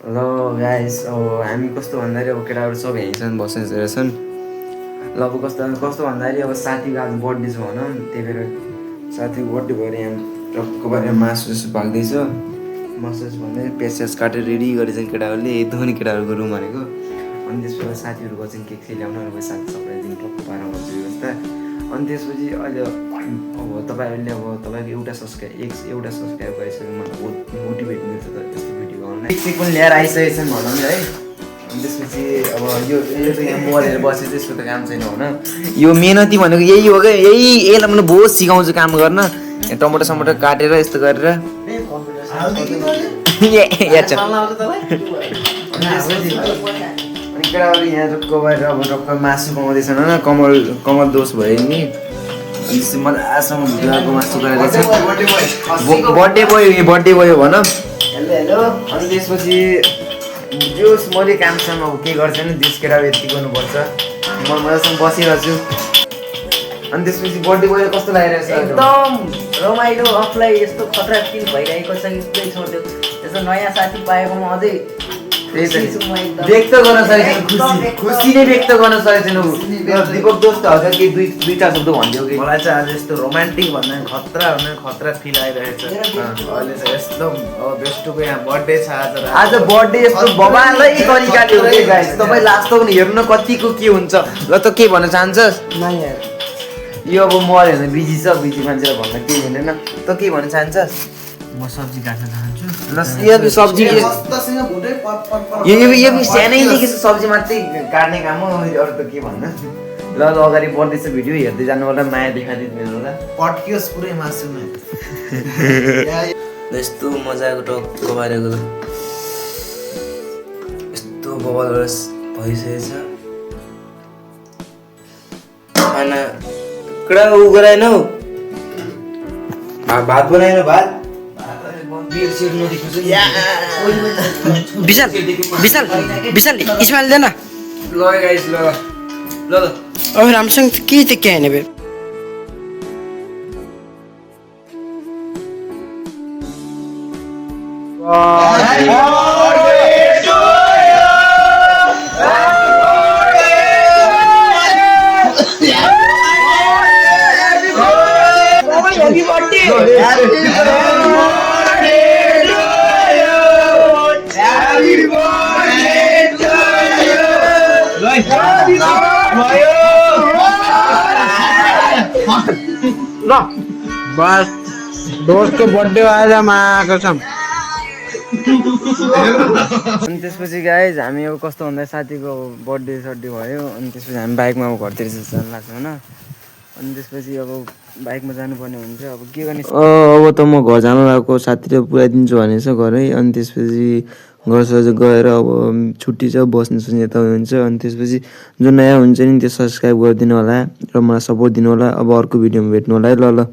ल गाइस अब हामी कस्तो भन्दाखेरि अब केटाहरू सब यहीँछन् बसिरहेछन्। ल अब कस्तो भन्दाखेरि अब साथीको आज बर्थडे छ भनौँ, त्यही भएर साथीको बर्थडे भएर यहाँ टक्क भएर मासु पाक्दैछ। मासु भन्दै प्याज काटेर रेडी गरेछन् केटाहरूले, एकदमै केटाहरूको रुम भनेको। अनि त्यसपछि साथीहरू गर्छन् केक ल्याउनु साथी सबैलाई टक्क पारेर गर्छु व्यवस्था। अनि त्यसपछि अहिले अब तपाईँहरूले अब तपाईँको एउटा सब्सक्राइब गरिसक्यो मलाई बहुत मोटिभेट मिल्छ त त्यस्तो भिडियो बनाउन। केक पनि ल्याएर आइसकेछन् भनौँ न है। अनि त्यसपछि अब यो त यहाँ मरेर बसेर त्यसको त काम छैन भन। यो मेहनती भनेको यही हो क्या, यसलाई मैले बहुत सिकाउँछु काम गर्न। यहाँ टमाटर काटेर यस्तो गरेर अनि केटाहरू यहाँ टक्क भएर अब टक्क मासु पकाउँदैछन् होइन, कमल दोष भयो नि। अनि त्यसपछि मजासँग भुजाको मासु गरेर बर्थडे बोय भन। अनि त्यसपछि जो मैले कामसँग अब के गर्छ नि दिस केटा यति गर्नुपर्छ, म मजासँग बसिरहेको छु। अनि त्यसपछि बर्थडे बोय कस्तो लागिरहेको छ? एकदम रमाइलो, आफूलाई यस्तो खतरा फिल भइरहेको छ कि पुरै सोच्यो यस्तो नयाँ साथी पाएकोमा अझै व्यक्त गर्न सकेको खुसी नै व्यक्त गर्न सकेको छैन। दीपक दोस्त हजुर के दुईटा शब्द भनिदियो कि? मलाई चाहिँ आज यस्तो रोमान्टिक भन्दा खतरा फिल आइरहेको छ अहिले चाहिँ। एकदम अब बेस्टको यहाँ बर्थडे छ आज बर्थडे यस्तो बबालै तरिकाले हो कि गाइस। तपाईँ लास्ट पनि हेर्नु कतिको के हुन्छ। ल त के भन्न चाहन्छस्? यो अब मऱ्यो भने बिजी मान्छेलाई भन्न केही हुँदैन। त के भन्न चाहन्छस्? म सब्जी काट्न चाहन्छु। ल यो सब्जी यो सानैदेखि सब्जी मात्रै काट्ने काम हो, अरू त के भन्न। ल अगाडि बढ्दैछ भिडियो हेर्दै जानु होला, माया देखाइदिनु होला। पट्कियोस् पुरै मासुमा। यस्तो मजाको टक्क पारेको यस्तो बबल भइसकेछ। खाना कडा उ गराएन हौ, भात बनाएन? भात विशाल इस्माइल देन। ल गाइस ल अब रामसँग के त क्या हैन बे ल बस दोस्तको बर्थडे आएर माको छम। अनि त्यसपछि गाइज हामी अब कस्तो भन्दा साथीको बर्थडे भयो। अनि त्यसपछि हामी बाइकमा अब घरतिर जानु लाग्छ होइन। अनि त्यसपछि अब बाइकमा जानुपर्ने हुन्छ, अब के गर्ने। अब त म घर जानु लागेको, साथीले पुऱ्याइदिन्छु भनेछ घरै। अनि त्यसपछि घर गएर अब छुट्टी छ बस्नु यता हुन्छ। अनि त्यसपछि जो नयाँ हुन्छ नि त्यो सब्सक्राइब गरिदिनु होला र मलाई सपोर्ट दिनु होला। अब अर्को भिडियोमा भेट्नु होला है। ल